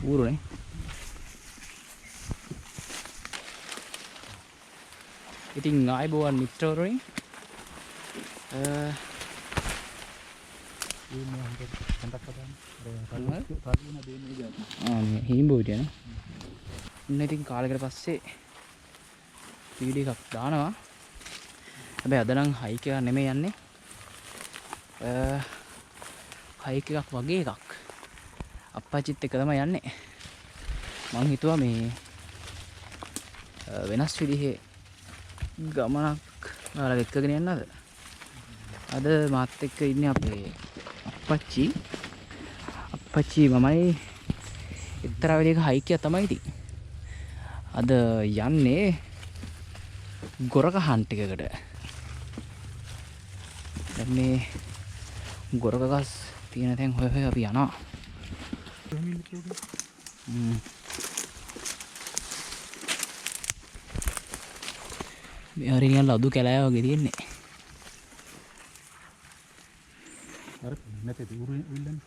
ඌරුනේ. ඉතින් ආයිබෝවන් මිත්‍රවරුනි. හීම්බෝ හිටියනේ. ඉතින් කාලෙකට පස්සේ වීඩියෝ එකක් දානවා. හැබැයි අද නම් හයික් එකක් නෙමෙයි යන්නේ. හයික් එකක් වගේ එකක්. අප්පච්චිත් එක්ක තමයි යන්නේ. මං හිතුවා මේ වෙනස් විදිහේ ගමනක් ඔයාලා එක්කගෙන යන්නද? අද මාත් එක්ක ඉන්නේ අපේ අප්පච්චි. අප්පච්චි මමයි එක්තරා විදිහක හයික් එකක් තමයි ඉතින්. අද යන්නේ ගොරක හන්ට් එකකට. දැන් මේ ගොරක ගස් තියෙන තැන් හොය හොය අපි යනවා. මේ හරිය නිකන් ලදු කැලෑ වගේ තියෙන්නේ. අර නැතේ උරු ඉල්ලන්නේ.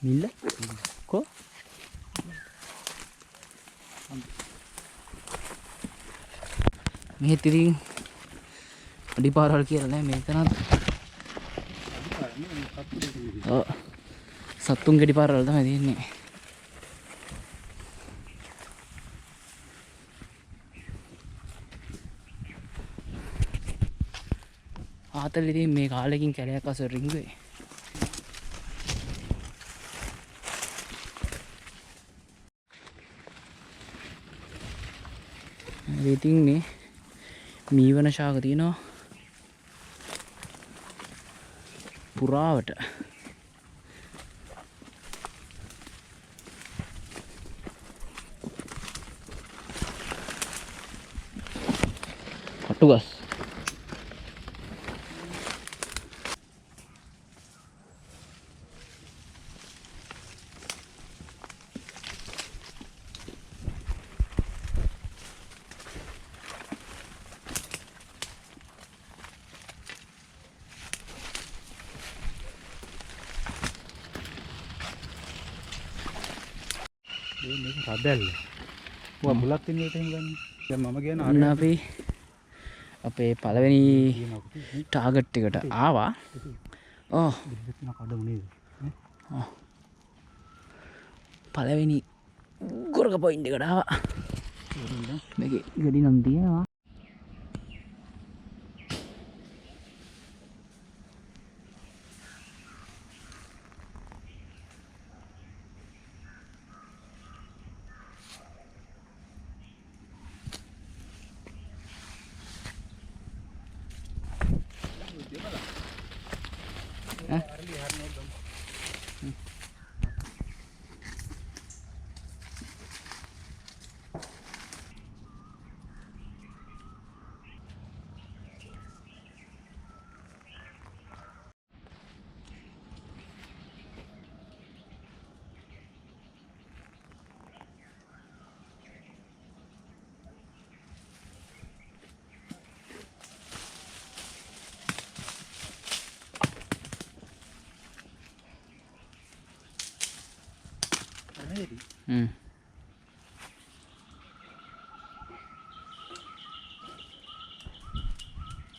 මිල්ල කො මේ ඉතින් අඩිපාරවල් කියලා නෑ මේකනත්. ඔව් සත්තුන් ගෙඩිපාරවල් තමයි තියෙන්නේ. ආතල් ඉතින් මේ කාලෙකින් කැලයක් අසර රිංගුවේ. ඉතින් මේ මීවන ශාක තියෙනවා පුරාවට. කටුගස් මේක රදැල්ල. ඔයා මුලක් තියෙන එකට එහෙම ගන්න. දැන් මම කියන අන්න අපි අපේ පළවෙනි ටාගට් එකට ආවා. ඔව් පළවෙනි ගොරක පොයින්ට් එකට ආවා. මේකේ ගෙඩි නම් තියෙනවා.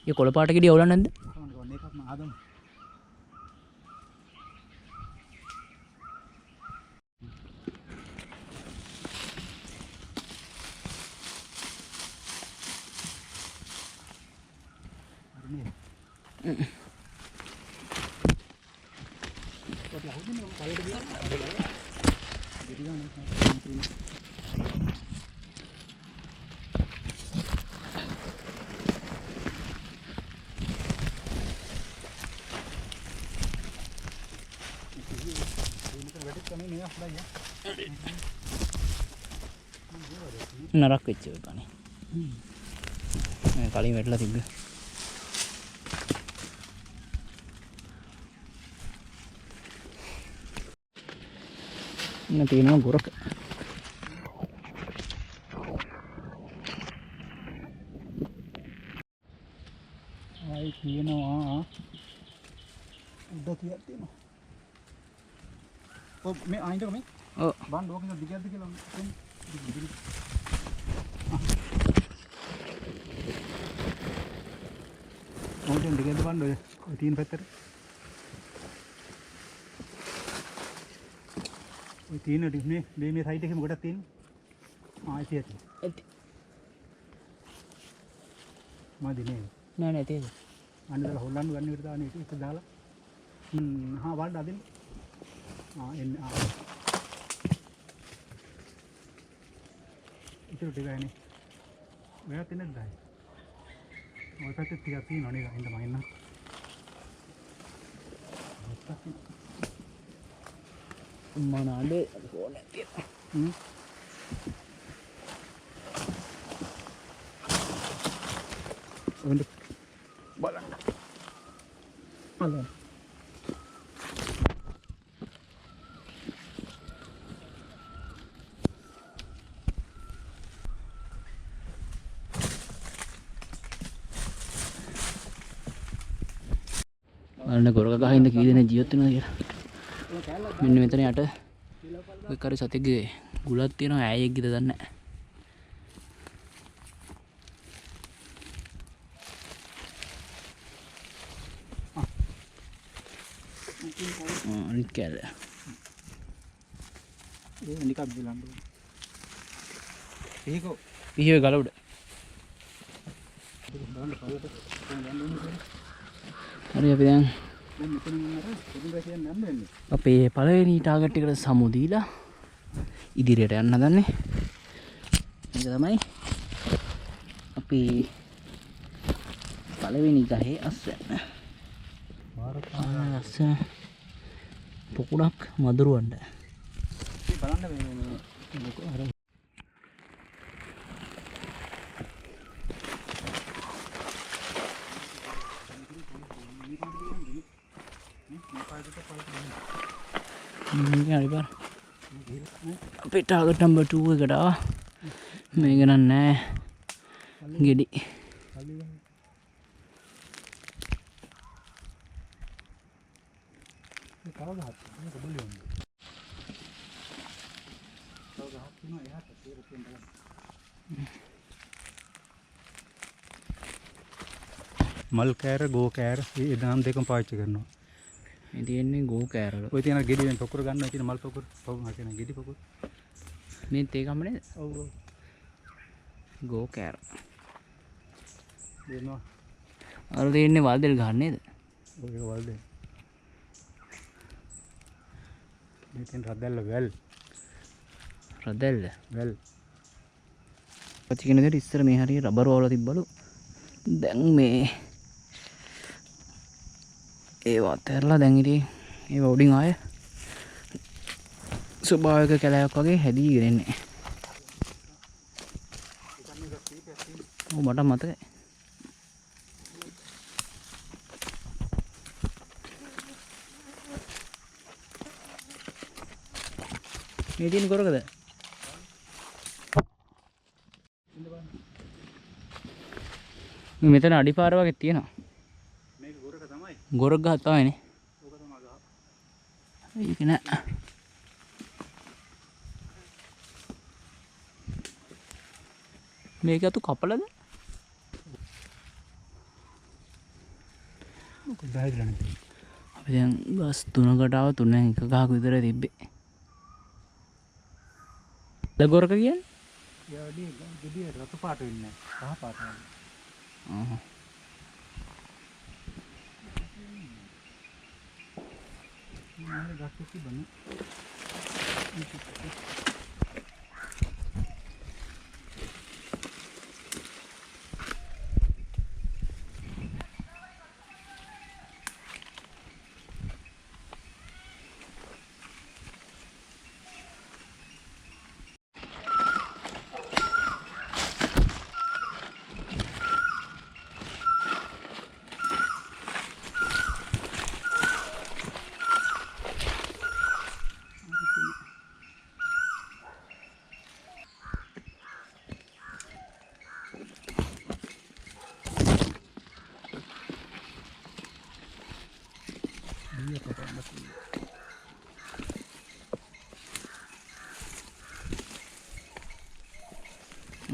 ये කොළ පාට ගෙඩිය අවුලක් නැද්ද? නරක් වෙච්ච එකනේ. කලින් වැටලා තිබ්බ. ඉන්න තියෙනවා ගොරක. ආයි කියනවා පොඩ්ඩක් තියක් තියෙනවා. ඔව් මේ ආයින්ද මේ? ඔව්. බන් ලෝකෙක දිගටද කියලා මම මොකෙන් දිගටද බන් ඔය තියෙන පැත්තට. ඔය තියෙන මේ සයිඩ් එකේ මොකටද තියෙන්නේ? ආයිතියට. මදිනේ. නෑ තියෙන්නේ. අන්න හොල්ලන්න ගන්න විතර දාන්නේ ඒක දාලා. හා වඩ අදින්න. එන්න ඉතින් ටිකයිනේ. මෙයා තින්නේ නැහැ. ඔය පැත්තේ ටිකක් තියෙනවා නේද? හින්දා මම එන්නම්. මනාඩේ ෆෝන් එක තියෙනවා. බලන්න. බලන්න. බලන්න ගොරක ගහින්ද කී දෙනෙක් ජීවත් වෙනවද කියලා. මෙන්න මෙතන යට ඔය කරේ සතෙක්ගේ ගුලක් තියෙනවා ඈයෙක්ද දන්නේ නැහැ. අනිත් කැල. ඒ නිකක් බලන්න. ඒකෝ පිහිය ගල උඩ. බලන්න පළලට හරි අපි දැන් මෙතන නේද? පොඩි රැකියන් යන්න වෙන්නේ. අපේ පළවෙනි ටාගට් එකට සමු දීලා ඉදිරියට යන්න හදන්නේ. මේක තමයි අපි පළවෙනි ගහේ අස්වැන්න. අස්වැන්න පොකුණක් මදුරුවන්ට. බලන්න මේ අර හරි බර අපේ ටාගට් නම්බර් 2 එකට ආවා. මේක නෑ ගෙඩි. මල් කෑර ගෝ කෑර ඒ නාම දෙකම පාවිච්චි කරනවා. මේ තියෙන්නේ ගෝ කෑරවල. ඔය තියෙන ගෙඩි වෙන පොකුර ගන්නවා තියෙන මල් පොකුර. ඔව් මා කියන ගෙඩි පොකුර. මේ තේකම නේද? ඔව් ඔව්. ගෝ කෑර. දෙනවා. අර තියෙන්නේ වල්දෙල් ගහන්න නේද? ඔය එක වල් දෙන්න. මේ තියෙන රදැල්ල වැල්. රදැල්ල. වැල්. පච්චි කියන දෙයට ඉස්සර මේ හරිය රබර් වල තිබ්බලු. දැන් මේ ඒවා අතහැරලා දැන් ඉතින් ඒවා උඩින් ආය ස්වභාවික කැලයක් වගේ හැදීගෙන ඉන්නේ. ඔව් මට මතකයි. මේ තියෙන කොරකද? මෙතන අඩිපාර වගේ තියෙනවා. මේක ගොරක තමයි. ගොරක් ගහ තමයිනේ. ඕක තමයි ගහ. ඒක නෑ. මේක අතු කපලද? මොකද බෑදලා නේ. අපි දැන් බස් 3කට ආව 3න් එක ගහක විතර තිබ්බේ. ගොරක කියන්නේ? යාදී ගෙඩි රතු පාට වෙන්නේ නැහැ. කහ පාට වෙනවා. මේ ගස් තිබුණේ.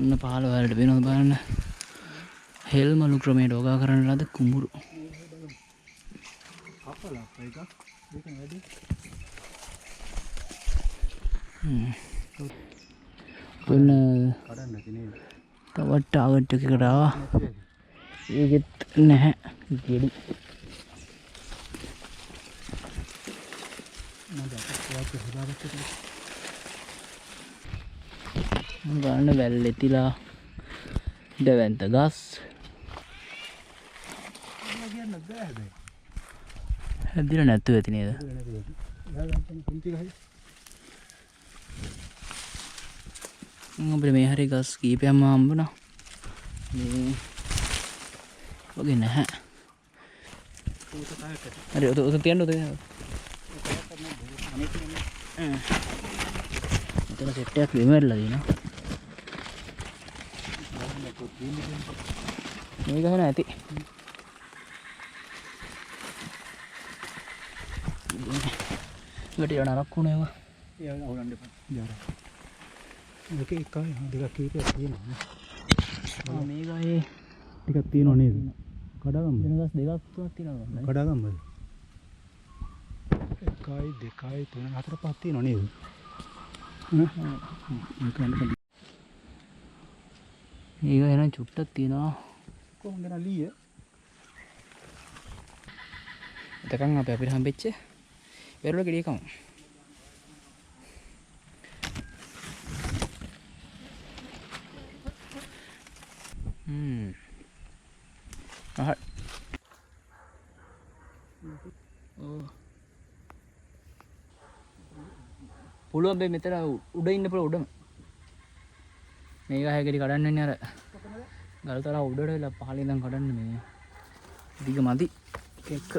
ඔන්න 15 වලට වෙනවද බලන්න. හෙල්මලු ක්‍රමයට වගා කරන ලද කුඹුරු. කපලක් එක. ඒක වැඩි. ඔන්න කඩන්න නැති නේද? තවත් ටාගට් එකකට ආවා. ඒකෙත් නැහැ ගෙඩි. ගන්න වැල් එතිලා දැවැන්ත ගස් කියන්න බෑ හැබැයි. හැදිලා නැතුව ඇති නේද? අපිට මේ හරි ගස් කීපයක්ම හම්බුණා. මේ වගේ නැහැ. හරි ඔත තියන්න ඔත තියන්න. මෙතන සෙට් එකක් වෙමරලා දිනවා. මේක හන ඇති. වැටිලා නරක් වුණා ඒවා. ඒ අවුලන්න එපා. ජාර. මේක එකයි දෙකක් කීපයක් තියෙනවා. මේ ගහේ ටිකක් තියෙනව නේද? කඩගම්ම. වෙන ගස් දෙකක් තුනක් තියෙනවා. කඩගම්මද? 1 2 3 4 5 තියෙනව නේද? මේක එන චුට්ටක් තියෙනවා. කොහොමද නලිය? එතකන් අපිට හම්බෙච්ච වෙරළ ගෙඩිය කමු. අහ. පුළුවන් බෑ මෙතන උඩ ඉන්න පුළුවන් උඩම. මේක හැගෙඩි කඩන්න වෙන්නේ අර ගල්තලා උඩට වෙලා පහලින් ඉඳන් කඩන්න මේ. දිග මදි එක.